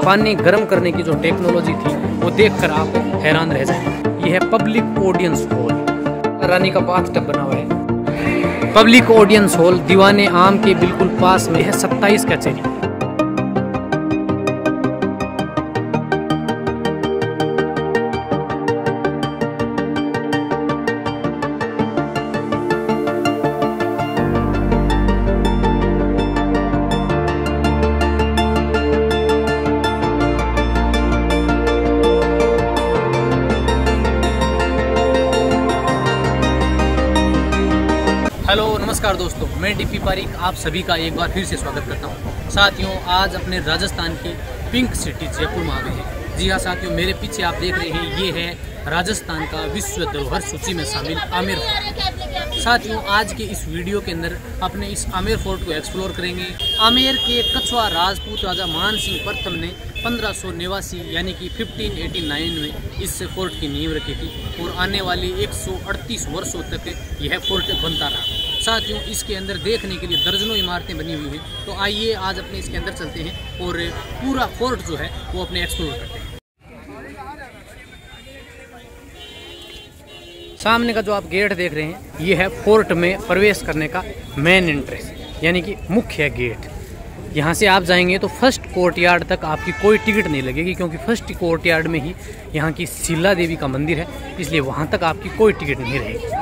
पानी गर्म करने की जो टेक्नोलॉजी थी वो देखकर आप हैरान रह जाएंगे। यह है पब्लिक ऑडियंस हॉल, रानी का बाथ टब बना हुआ है। पब्लिक ऑडियंस हॉल दीवाने आम के बिल्कुल पास में है 27 कचहरी। हेलो नमस्कार दोस्तों, मैं डीपी पारिक आप सभी का एक बार फिर से स्वागत करता हूं। साथियों, आज अपने राजस्थान की पिंक सिटी जयपुर में आ गए हैं। जी हाँ साथियों, मेरे पीछे आप देख रहे हैं, ये है राजस्थान का विश्व धरोहर सूची में शामिल आमेर फोर्ट। साथियों, आज के इस वीडियो के अंदर अपने इस आमेर फोर्ट को एक्सप्लोर करेंगे। आमेर के कछुआ राजपूत राजा मान सिंह प्रथम ने 1589 यानी कि 1589 में इस फोर्ट की नींव रखी थी और आने वाले 138 वर्षों तक यह फोर्ट बनता रहा। साथियों, इसके अंदर देखने के लिए दर्जनों इमारतें बनी हुई हैं। तो आइए आज अपने इसके अंदर चलते हैं और पूरा फोर्ट जो है वो अपने एक्सप्लोर करते हैं। सामने का जो आप गेट देख रहे हैं, ये है फोर्ट में प्रवेश करने का मेन एंट्रेंस यानी कि मुख्य गेट। यहाँ से आप जाएंगे तो फर्स्ट कोर्टयार्ड तक आपकी कोई टिकट नहीं लगेगी, क्योंकि फर्स्ट कोर्टयार्ड में ही यहाँ की शीला देवी का मंदिर है, इसलिए वहाँ तक आपकी कोई टिकट नहीं रहेगी।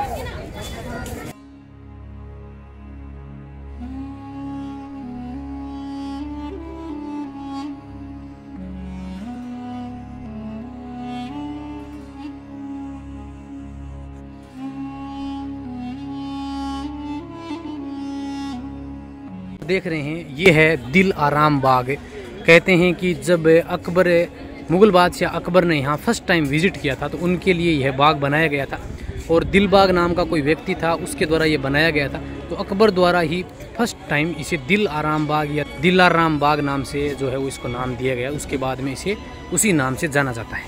देख रहे हैं, ये है दिल आराम बाग। कहते हैं कि जब मुगल बादशाह अकबर ने यहाँ फर्स्ट टाइम विजिट किया था तो उनके लिए यह बाग बनाया गया था और दिल बाग नाम का कोई व्यक्ति था, उसके द्वारा ये बनाया गया था। तो अकबर द्वारा ही फर्स्ट टाइम इसे दिल आराम बाग या दिलाराम बाग नाम से जो है वो इसको नाम दिया गया। उसके बाद में इसे उसी नाम से जाना जाता है।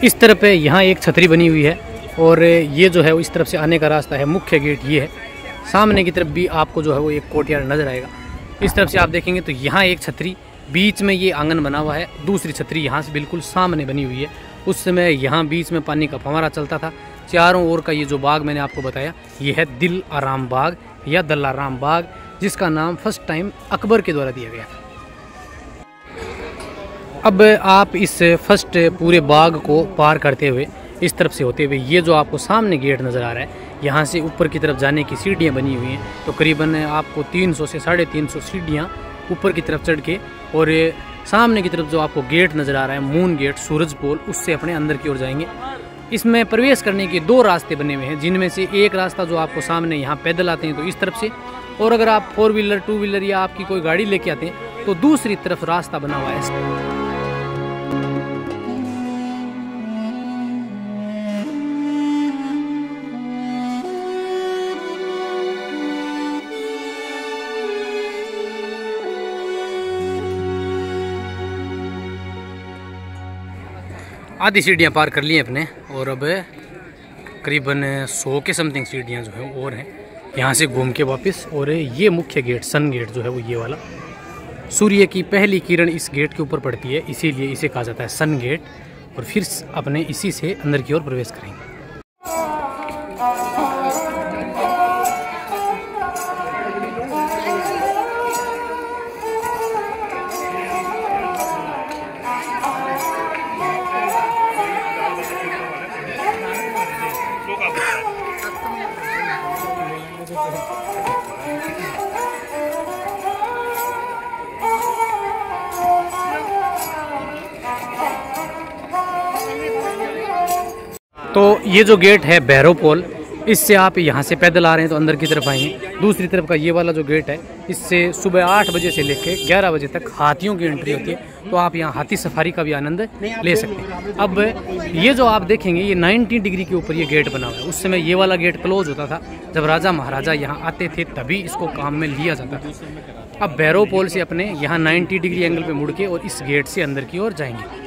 इस तरफ यहाँ एक छतरी बनी हुई है और ये जो है वो इस तरफ से आने का रास्ता है। मुख्य गेट ये है। सामने की तरफ भी आपको जो है वो एक कोर्टयार्ड नजर आएगा। इस तरफ से आप देखेंगे तो यहाँ एक छतरी, बीच में ये आंगन बना हुआ है। दूसरी छतरी यहाँ से बिल्कुल सामने बनी हुई है। उस समय यहाँ बीच में पानी का फव्वारा चलता था। चारों ओर का ये जो बाग मैंने आपको बताया, ये है दिल आराम बाग या दलाराम बाग, जिसका नाम फर्स्ट टाइम अकबर के द्वारा दिया गया था। अब आप इस फर्स्ट पूरे बाग को पार करते हुए इस तरफ से होते हुए ये जो आपको सामने गेट नज़र आ रहा है, यहाँ से ऊपर की तरफ जाने की सीढ़ियाँ बनी हुई हैं। तो करीबन आपको 300 से 350 सीढ़ियाँ ऊपर की तरफ चढ़ के, और सामने की तरफ जो आपको गेट नज़र आ रहा है मून गेट, सूरज पोल, उससे अपने अंदर की ओर जाएंगे। इसमें प्रवेश करने के 2 रास्ते बने हुए हैं, जिनमें से एक रास्ता जो आपको सामने यहाँ पैदल आते हैं तो इस तरफ से, और अगर आप 4 व्हीलर 2 व्हीलर या आपकी कोई गाड़ी लेके आते हैं तो दूसरी तरफ रास्ता बना हुआ है। आधी सीढ़ियाँ पार कर ली हैं अपने, और अब करीबन 100 के समथिंग सीढ़ियाँ जो है और हैं। यहाँ से घूम के वापस, और ये मुख्य गेट सन गेट जो है वो ये वाला, सूर्य की पहली किरण इस गेट के ऊपर पड़ती है, इसीलिए इसे कहा जाता है सन गेट। और फिर अपने इसी से अंदर की ओर प्रवेश करेंगे। तो ये जो गेट है भैरव पोल, इससे आप यहाँ से पैदल आ रहे हैं तो अंदर की तरफ आएंगे। दूसरी तरफ का ये वाला जो गेट है, इससे सुबह 8 बजे से लेकर 11 बजे तक हाथियों की एंट्री होती है, तो आप यहाँ हाथी सफारी का भी आनंद ले सकते हैं। अब ये जो आप देखेंगे, ये 90 डिग्री के ऊपर ये गेट बना हुआ है। उस समय ये वाला गेट क्लोज होता था, जब राजा महाराजा यहाँ आते थे तभी इसको काम में लिया जाता था। अब भैरव पोल से अपने यहाँ 90 डिग्री एंगल पे मुड़ के और इस गेट से अंदर की ओर जाएंगे।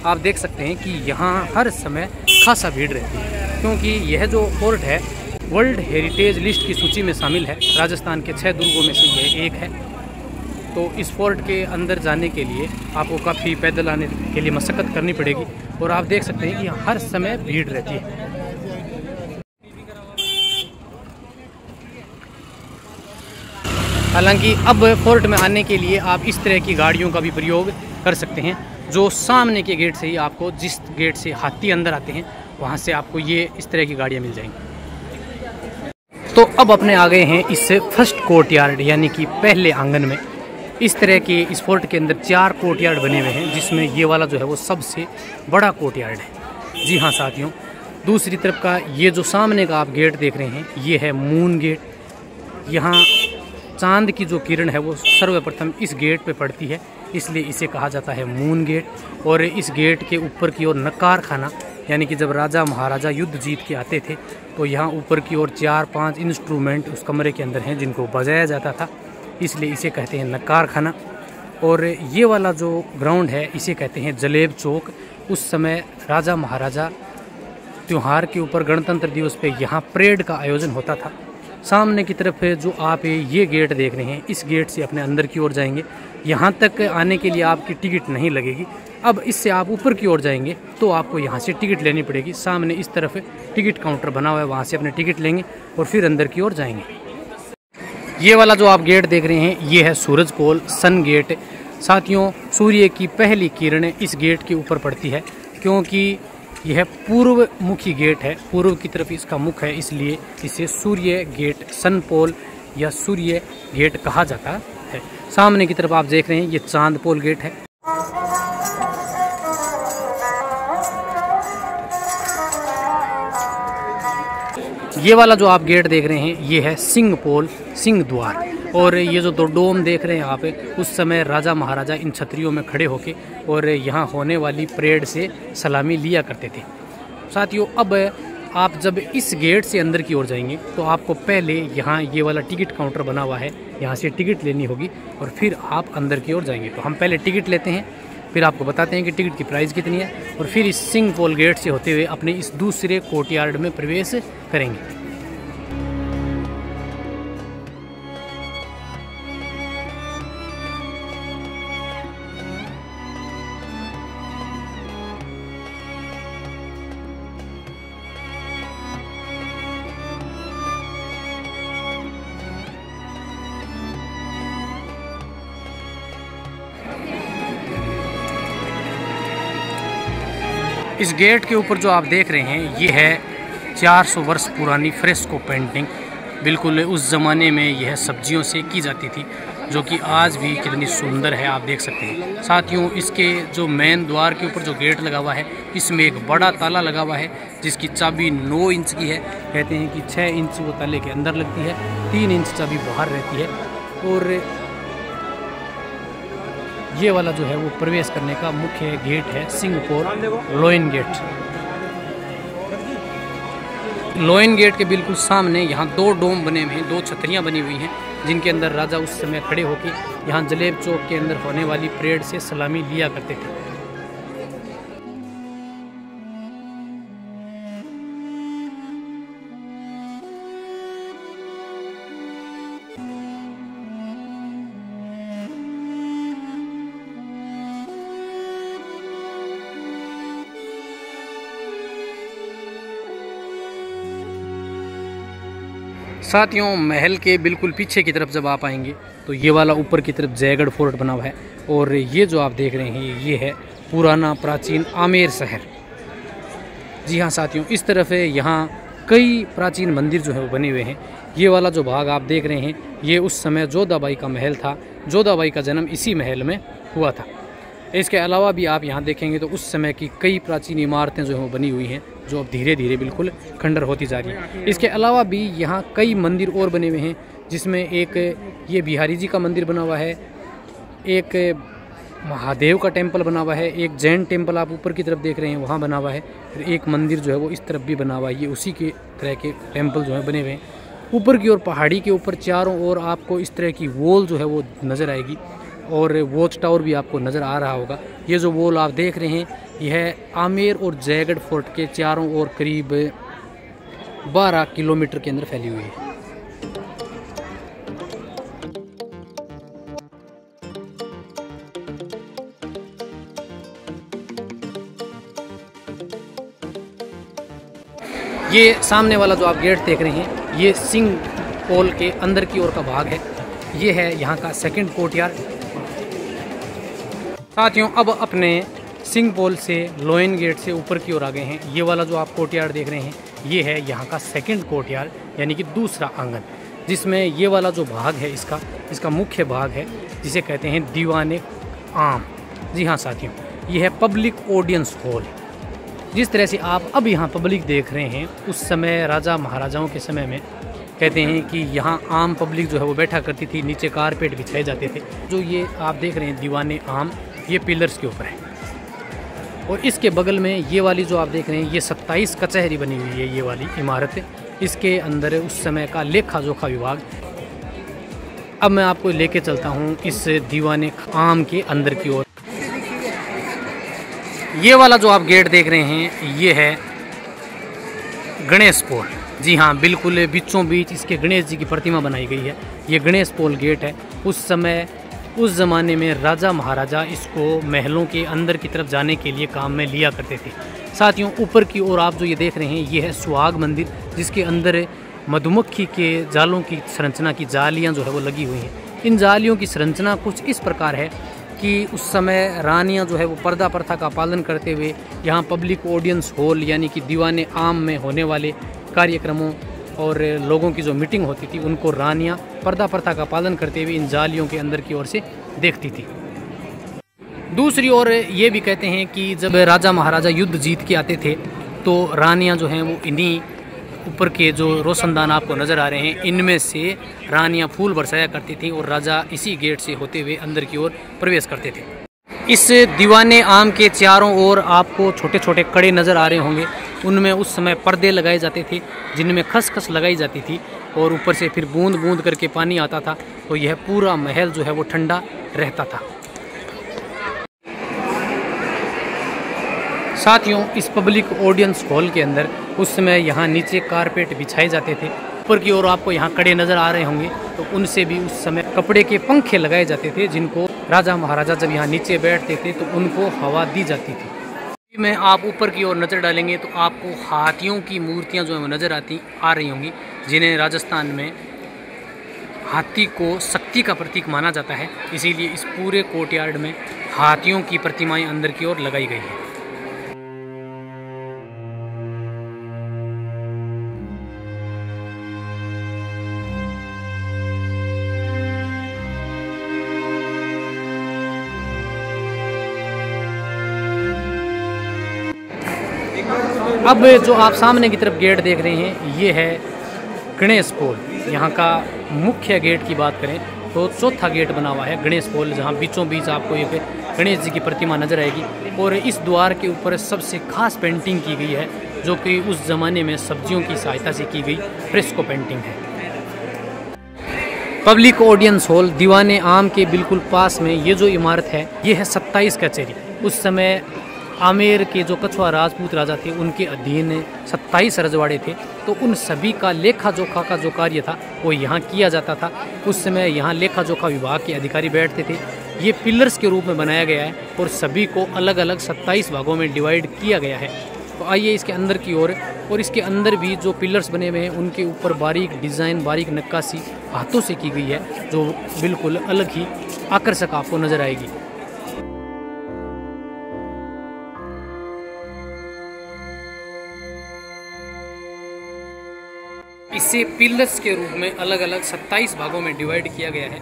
आप देख सकते हैं कि यहाँ हर समय खासा भीड़ रहती है, क्योंकि यह जो फोर्ट है वर्ल्ड हेरिटेज लिस्ट की सूची में शामिल है। राजस्थान के 6 दुर्गों में से यह एक है। तो इस फोर्ट के अंदर जाने के लिए आपको काफ़ी पैदल आने के लिए मशक्क़त करनी पड़ेगी। और आप देख सकते हैं कि यहाँ हर समय भीड़ रहती है। हालांकि अब फोर्ट में आने के लिए आप इस तरह की गाड़ियों का भी प्रयोग कर सकते हैं, जो सामने के गेट से ही आपको, जिस गेट से हाथी अंदर आते हैं वहाँ से आपको ये इस तरह की गाड़ियाँ मिल जाएंगी। तो अब अपने आ गए हैं इस फर्स्ट कोर्टयार्ड यानी कि पहले आंगन में। इस तरह के इस फोर्ट के अंदर 4 कोर्टयार्ड बने हुए हैं, जिसमें ये वाला जो है वो सबसे बड़ा कोर्टयार्ड है। जी हाँ साथियों, दूसरी तरफ का ये जो सामने का आप गेट देख रहे हैं ये है मून गेट। यहाँ चांद की जो किरण है वो सर्वप्रथम इस गेट पे पड़ती है, इसलिए इसे कहा जाता है मून गेट। और इस गेट के ऊपर की ओर नकार खाना, यानी कि जब राजा महाराजा युद्ध जीत के आते थे तो यहाँ ऊपर की ओर 4-5 इंस्ट्रूमेंट उस कमरे के अंदर हैं जिनको बजाया जाता था, इसलिए इसे कहते हैं नकार खाना। और ये वाला जो ग्राउंड है इसे कहते हैं जलेब चौक। उस समय राजा महाराजा त्यौहार के ऊपर गणतंत्र दिवस पे यहाँ परेड का आयोजन होता था। सामने की तरफ जो आप ये गेट देख रहे हैं, इस गेट से अपने अंदर की ओर जाएंगे। यहाँ तक आने के लिए आपकी टिकट नहीं लगेगी। अब इससे आप ऊपर की ओर जाएंगे तो आपको यहाँ से टिकट लेनी पड़ेगी। सामने इस तरफ टिकट काउंटर बना हुआ है, वहाँ से अपने टिकट लेंगे और फिर अंदर की ओर जाएंगे। ये वाला जो आप गेट देख रहे हैं ये है सूरज पोल, सन गेट। साथियों, सूर्य की पहली किरणें इस गेट के ऊपर पड़ती है, क्योंकि यह पूर्व मुखी गेट है, पूर्व की तरफ इसका मुख है, इसलिए इसे सूर्य गेट, सन पोल या सूर्य गेट कहा जाता है। सामने की तरफ आप देख रहे हैं ये चांद पोल गेट है। ये वाला जो आप गेट देख रहे हैं ये है सिंह पोल, सिंह द्वार। और ये जो 2 डोम देख रहे हैं आप, उस समय राजा महाराजा इन छतरियों में खड़े होके और यहाँ होने वाली परेड से सलामी लिया करते थे। साथियों, अब आप जब इस गेट से अंदर की ओर जाएंगे तो आपको पहले यहाँ ये वाला टिकट काउंटर बना हुआ है, यहाँ से टिकट लेनी होगी और फिर आप अंदर की ओर जाएंगे। तो हम पहले टिकट लेते हैं, फिर आपको बताते हैं कि टिकट की प्राइस कितनी है, और फिर इस सिंह पोल गेट से होते हुए अपने इस दूसरे कोर्टयार्ड में प्रवेश करेंगे। इस गेट के ऊपर जो आप देख रहे हैं ये है 400 वर्ष पुरानी फ्रेस्को पेंटिंग। बिल्कुल उस ज़माने में यह सब्जियों से की जाती थी, जो कि आज भी कितनी सुंदर है आप देख सकते हैं। साथियों, इसके जो मेन द्वार के ऊपर जो गेट लगा हुआ है इसमें एक बड़ा ताला लगा हुआ है, जिसकी चाबी 9 इंच की है। कहते हैं कि 6 इंच वो ताले के अंदर लगती है, 3 इंच चाबी बाहर रहती है। और ये वाला जो है वो प्रवेश करने का मुख्य गेट है, Singhpol lion gate. Lion gate के बिल्कुल सामने यहाँ 2 डोम बने हुए हैं, 2 छतरियाँ बनी हुई हैं, जिनके अंदर राजा उस समय खड़े होकर यहाँ जलेब चौक के अंदर होने वाली परेड से सलामी लिया करते थे। साथियों, महल के बिल्कुल पीछे की तरफ जब आप आएंगे तो ये वाला ऊपर की तरफ जयगढ़ फोर्ट बना हुआ है, और ये जो आप देख रहे हैं ये है पुराना प्राचीन आमेर शहर। जी हाँ साथियों, इस तरफ है, यहाँ कई प्राचीन मंदिर जो है वो बने हुए हैं। ये वाला जो भाग आप देख रहे हैं ये उस समय जोधाबाई का महल था। जोधाबाई का जन्म इसी महल में हुआ था। इसके अलावा भी आप यहाँ देखेंगे तो उस समय की कई प्राचीन इमारतें जो हैं वो बनी हुई हैं, जो अब धीरे धीरे बिल्कुल खंडर होती जा रही है। इसके अलावा भी यहाँ कई मंदिर और बने हुए हैं, जिसमें एक ये बिहारी जी का मंदिर बना हुआ है, एक महादेव का टेम्पल बना हुआ है, एक जैन टेम्पल आप ऊपर की तरफ देख रहे हैं वहाँ बना हुआ है, फिर एक मंदिर जो है वो इस तरफ भी बना हुआ है। ये उसी के तरह के टेम्पल जो है बने हुए हैं। ऊपर की ओर पहाड़ी के ऊपर चारों ओर आपको इस तरह की वॉल जो है वो नज़र आएगी, और वॉच टावर भी आपको नज़र आ रहा होगा। ये जो वॉल आप देख रहे हैं यह आमेर और जयगढ़ फोर्ट के चारों ओर करीब 12 किलोमीटर के अंदर फैली हुई है। ये सामने वाला जो आप गेट देख रहे हैं ये सिंह पोल के अंदर की ओर का भाग है। ये है यहाँ का सेकंड कोर्टयार्ड। साथियों अब अपने सिंह पोल से लोइन गेट से ऊपर की ओर आ गए हैं। ये वाला जो आप कोर्टयार्ड देख रहे हैं ये है यहाँ का सेकंड कोर्टयार्ड यानी कि दूसरा आंगन, जिसमें ये वाला जो भाग है इसका मुख्य भाग है जिसे कहते हैं दीवाने आम। जी हाँ साथियों, ये है पब्लिक ऑडियंस हॉल। जिस तरह से आप अब यहाँ पब्लिक देख रहे हैं उस समय राजा महाराजाओं के समय में कहते हैं कि यहाँ आम पब्लिक जो है वो बैठा करती थी, नीचे कारपेट बिछाए जाते थे। जो ये आप देख रहे हैं दीवाने आम, ये पिलर्स के ऊपर है। और इसके बगल में ये वाली जो आप देख रहे हैं ये 27 कचहरी बनी हुई है। ये वाली इमारत इसके अंदर उस समय का लेखा जोखा विभाग। अब मैं आपको लेके चलता हूँ इस दीवाने आम के अंदर की ओर। ये वाला जो आप गेट देख रहे हैं ये है गणेश पोल। जी हाँ, बिल्कुल बीचों बीच इसके गणेश जी की प्रतिमा बनाई गई है। ये गणेश पोल गेट है। उस ज़माने में राजा महाराजा इसको महलों के अंदर की तरफ जाने के लिए काम में लिया करते थे। साथियों ऊपर की ओर आप जो ये देख रहे हैं ये है सुहाग मंदिर, जिसके अंदर मधुमक्खी के जालों की संरचना की जालियाँ जो है वो लगी हुई हैं। इन जालियों की संरचना कुछ इस प्रकार है कि उस समय रानियां जो है वो पर्दा प्रथा का पालन करते हुए यहाँ पब्लिक ऑडियंस हॉल यानी कि दीवाने आम में होने वाले कार्यक्रमों और लोगों की जो मीटिंग होती थी उनको रानियां पर्दा प्रथा का पालन करते हुए इन जालियों के अंदर की ओर से देखती थी। दूसरी ओर ये भी कहते हैं कि जब राजा महाराजा युद्ध जीत के आते थे तो रानियां जो हैं वो इन्हीं ऊपर के जो रोशनदान आपको नज़र आ रहे हैं इनमें से रानियां फूल बरसाया करती थी और राजा इसी गेट से होते हुए अंदर की ओर प्रवेश करते थे। इस दीवाने आम के चारों ओर आपको छोटे छोटे कड़े नज़र आ रहे होंगे। उनमें उस समय पर्दे लगाए जाते थे जिनमें खसखस लगाई जाती थी और ऊपर से फिर बूंद बूंद करके पानी आता था, तो यह पूरा महल जो है वो ठंडा रहता था। साथियों इस पब्लिक ऑडियंस हॉल के अंदर उस समय यहाँ नीचे कारपेट बिछाए जाते थे। ऊपर की ओर आपको यहाँ कड़े नज़र आ रहे होंगे, तो उनसे भी उस समय कपड़े के पंखे लगाए जाते थे जिनको राजा महाराजा जब यहाँ नीचे बैठते थे तो उनको हवा दी जाती थी। में आप ऊपर की ओर नज़र डालेंगे तो आपको हाथियों की मूर्तियाँ जो है वो नज़र आ रही होंगी, जिन्हें राजस्थान में हाथी को शक्ति का प्रतीक माना जाता है। इसीलिए इस पूरे कोर्टयार्ड में हाथियों की प्रतिमाएं अंदर की ओर लगाई गई हैं। अब जो आप सामने की तरफ गेट देख रहे हैं ये है गणेश पोल। यहाँ का मुख्य गेट की बात करें तो चौथा गेट बना हुआ है गणेश पोल, जहाँ बीचों बीच आपको एक गणेश जी की प्रतिमा नजर आएगी। और इस द्वार के ऊपर सबसे खास पेंटिंग की गई है जो कि उस ज़माने में सब्जियों की सहायता से की गई फ्रेस्को पेंटिंग है। पब्लिक ऑडियंस हॉल दीवाने आम के बिल्कुल पास में ये जो इमारत है ये है 27 कचहरी। उस समय आमेर के जो कछुआ राजपूत राजा थे उनके अधीन 27 रजवाड़े थे, तो उन सभी का लेखा जोखा का जो कार्य था वो यहाँ किया जाता था। उस समय यहाँ लेखा जोखा विभाग के अधिकारी बैठते थे। ये पिलर्स के रूप में बनाया गया है और सभी को अलग अलग 27 भागों में डिवाइड किया गया है। तो आइए इसके अंदर की ओर, और इसके अंदर भी जो पिलर्स बने हुए हैं उनके ऊपर बारीक डिज़ाइन, बारीक नक्काशी हाथों से की गई है जो बिल्कुल अलग ही आकर्षक आपको नज़र आएगी। इसे पिलर्स के रूप में अलग अलग 27 भागों में डिवाइड किया गया है।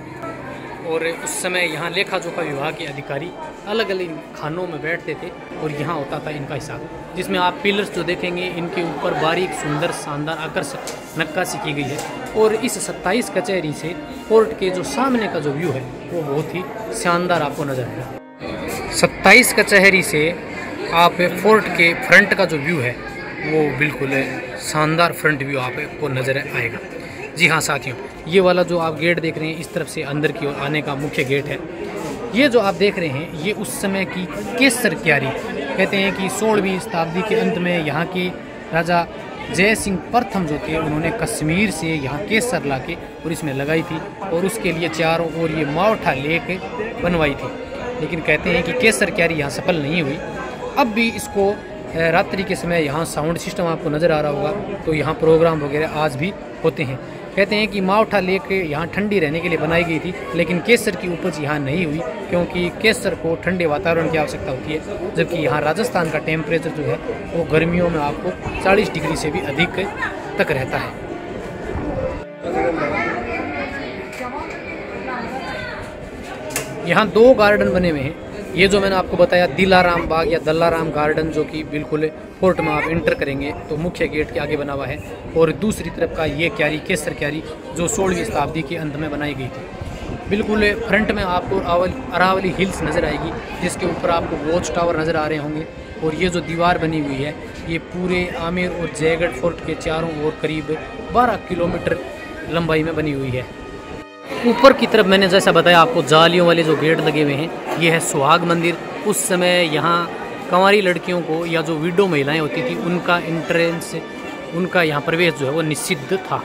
और उस समय यहाँ लेखा जोखा विभाग के अधिकारी अलग अलग खानों में बैठते थे और यहाँ होता था इनका हिसाब, जिसमें आप पिलर्स जो देखेंगे इनके ऊपर बारीक सुंदर शानदार आकर्षक नक्काशी की गई है। और इस 27 कचहरी से कोर्ट के जो सामने का जो व्यू है वो बहुत ही शानदार आपको नजर आएगा। 27 कचहरी से आप फोर्ट के फ्रंट का जो व्यू है वो बिल्कुल शानदार फ्रंट व्यू आपको नज़र आएगा। जी हाँ साथियों, ये वाला जो आप गेट देख रहे हैं इस तरफ से अंदर की ओर आने का मुख्य गेट है। ये जो आप देख रहे हैं ये उस समय की केसर क्यारी, कहते हैं कि 16वीं शताब्दी के अंत में यहाँ के राजा जय सिंह प्रथम जो थे उन्होंने कश्मीर से यहाँ केसर लाके और इसमें लगाई थी और उसके लिए चारों ओर ये मावठा लेक बनवाई थी। लेकिन कहते हैं कि केसर क्यारी यहाँ सफल नहीं हुई। अब भी इसको रात्रि के समय यहाँ साउंड सिस्टम आपको नज़र आ रहा होगा, तो यहाँ प्रोग्राम वगैरह आज भी होते हैं। कहते हैं कि मावठा लेक यहाँ ठंडी रहने के लिए बनाई गई थी, लेकिन केसर की उपज यहाँ नहीं हुई, क्योंकि केसर को ठंडे वातावरण की आवश्यकता होती है, जबकि यहाँ राजस्थान का टेम्परेचर जो है वो गर्मियों में आपको 40 डिग्री से भी अधिक तक रहता है। यहाँ 2 गार्डन बने हुए हैं। ये जो मैंने आपको बताया दिलाराम बाग या दल्लाराम गार्डन, जो कि बिल्कुल फोर्ट में आप एंटर करेंगे तो मुख्य गेट के आगे बना हुआ है, और दूसरी तरफ का ये क्यारी केसर क्यारी जो 16वीं शताब्दी के अंत में बनाई गई थी। बिल्कुल फ्रंट में आपको अरावली हिल्स नज़र आएगी, जिसके ऊपर आपको वॉच टावर नज़र आ रहे होंगे, और ये जो दीवार बनी हुई है ये पूरे आमेर और जयगढ़ फोर्ट के चारों ओर करीब 12 किलोमीटर लंबाई में बनी हुई है। ऊपर की तरफ मैंने जैसा बताया आपको जालियों वाले जो गेट लगे हुए हैं, ये है सुहाग मंदिर। उस समय यहाँ कंवारी लड़कियों को या जो विडो महिलाएं होती थी उनका एंट्रेंस, उनका यहाँ प्रवेश जो है वो निषिद्ध था।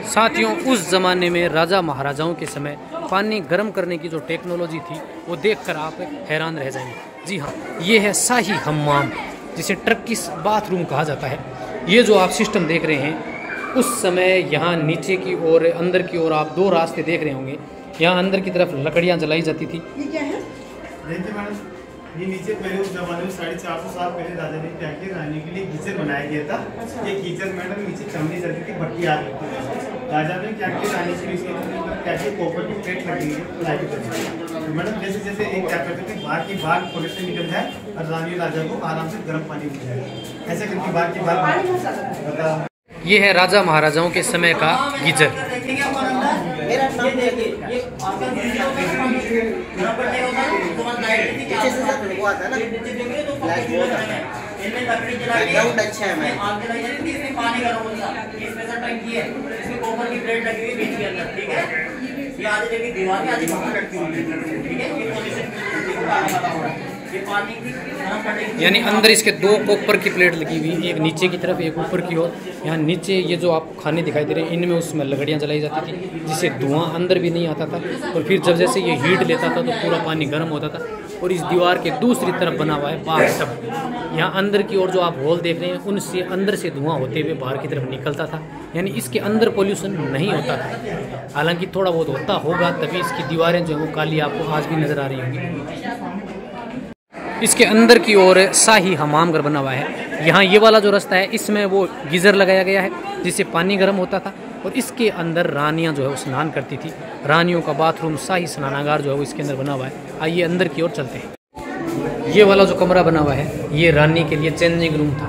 साथियों, उस ज़माने में राजा महाराजाओं के समय पानी गर्म करने की जो टेक्नोलॉजी थी वो देखकर आप हैरान रह जाएंगे। जी हाँ, ये है शाही हम्माम, जिसे टर्किश बाथरूम कहा जाता है। ये जो आप सिस्टम देख रहे हैं, उस समय यहाँ नीचे की ओर अंदर की ओर आप 2 रास्ते देख रहे होंगे। यहाँ अंदर की तरफ लकड़ियाँ जलाई जाती थी। ये क्या है? देखिए मैडम, ये नीचे पहले उस जमाने में 450 साल पहले राजा ने क्या किया, रहने के लिए गीजर बनाया गया था। अच्छा। ये गीजर मैडम नीचे चमड़ी जलती थी, भट्टी आग लगती थी। राजा ने क्या किया, रहने के लिए क्या किया, कॉपर की प्लेट लगी है मैडम। जैसे जैसे एक क्या करते थे, बाहर की बाहर पोल्यूशन निकल जाए और रानी राजा को आराम से गर्म पानी मिल जाए, ऐसे करके बाहर की बाहर। ये है राजा महाराजाओं के समय का गीजर। अच्छा है, पानी गर्म होता है, इसमें से टंकी है, इसमें कॉपर की प्लेट लगी हुई बीच के अंदर, ठीक है। ये आधी जगह दीवार में आधी बाहर लटकी हुई है, ठीक है। ये पोजीशन ये पानी की यानी अंदर इसके 2 कॉपर की प्लेट लगी हुई, एक नीचे की तरफ एक ऊपर की ओर। यहाँ नीचे ये जो आप खाने दिखाई दे रहे हैं, इनमें उसमें लकड़ियाँ जलाई जाती थी, जिससे धुआं अंदर भी नहीं आता था, और फिर जब जैसे ये हीट लेता था तो पूरा पानी गर्म होता था। और इस दीवार के दूसरी तरफ बना हुआ है बाथटब। यहाँ अंदर की ओर जो आप हॉल देख रहे हैं, उनसे अंदर से धुआं होते हुए बाहर की तरफ निकलता था, यानी इसके अंदर पोल्यूशन नहीं होता था। हालांकि थोड़ा बहुत होता होगा, तभी इसकी दीवारें जो है वो काली आपको आज भी नज़र आ रही होंगी। इसके अंदर की ओर शाही हमाम घर बना हुआ है। यहाँ ये वाला जो रास्ता है, इसमें वो गीज़र लगाया गया है, जिससे पानी गर्म होता था, और इसके अंदर रानियाँ जो है वो स्नान करती थी। रानियों का बाथरूम, शाही स्नानागार जो है वो इसके अंदर बना हुआ है। आइए अंदर की ओर चलते हैं। ये वाला जो कमरा बना हुआ है, ये रानी के लिए चेंजिंग रूम था।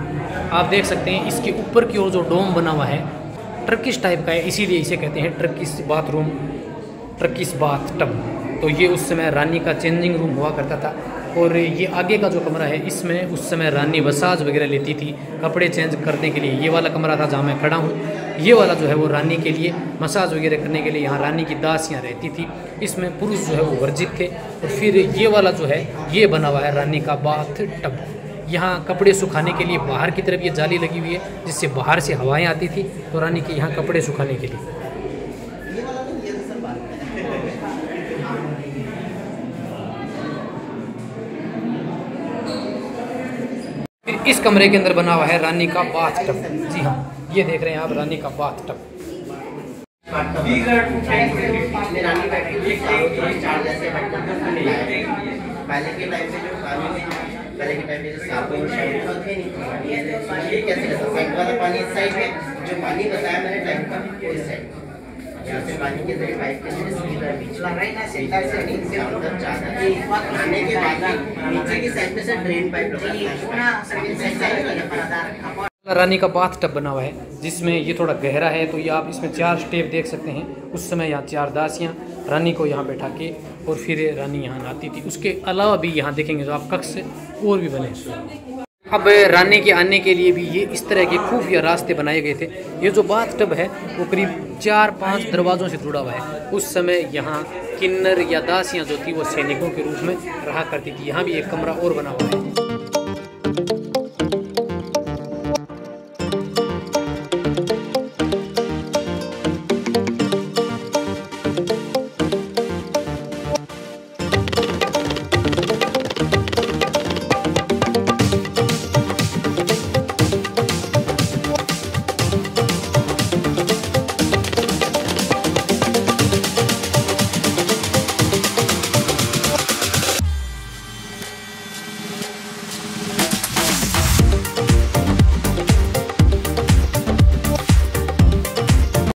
आप देख सकते हैं इसके ऊपर की ओर जो डोम बना हुआ है टर्किश टाइप का है, इसीलिए इसे कहते हैं Turkish bathroom, Turkish bath tub. तो ये उस समय रानी का चेंजिंग रूम हुआ करता था। और ये आगे का जो कमरा है, इसमें उस समय रानी मसाज वगैरह लेती थी, कपड़े चेंज करने के लिए। ये वाला कमरा था जहाँ मैं खड़ा हूँ। ये वाला जो है वो रानी के लिए मसाज वगैरह करने के लिए यहाँ रानी की दासियाँ रहती थी। इसमें पुरुष जो है वो वर्जित थे। और फिर ये वाला जो है ये बना हुआ है रानी का बाथ टब। यहाँ कपड़े सुखाने के लिए बाहर की तरफ ये जाली लगी हुई है, जिससे बाहर से हवाएं आती थी, तो रानी के यहाँ कपड़े सुखाने के लिए। इस कमरे के अंदर बना हुआ है रानी का बाथ टब। जी हाँ, ये देख रहे हैं आप रानी का बाथ टब। पहले के टाइम पे जो पहले के टाइम पे जो साबुन शैम्पू थे नहीं, ये कैसे रहता है, वाला पानी इस साइड में, जो पानी बताया मैंने टाइम का इस साइड, यहाँ से पानी के जरिए पाइप के जरिए सीधा बीच सेंटर से नीचे अंदर जाना है। आने के बाद नीचे की साइड में से ड्रेन पाइप लगा। रानी का बाथ टब बना हुआ है, जिसमें ये थोड़ा गहरा है, तो ये आप इसमें 4 स्टेप देख सकते हैं। उस समय यहाँ 4 दासियाँ रानी को यहाँ बैठा के और फिर रानी यहाँ नहाती थी। उसके अलावा भी यहाँ देखेंगे तो आप कक्ष और भी बने। अब रानी के आने के लिए भी ये इस तरह के खुफिया रास्ते बनाए गए थे। ये जो बाथ टब है वो करीब 4-5 दरवाज़ों से जुड़ा हुआ है। उस समय यहाँ किन्नर या दासियाँ जो थी वो सैनिकों के रूप में रहा करती थी। यहाँ भी एक कमरा और बना हुआ है।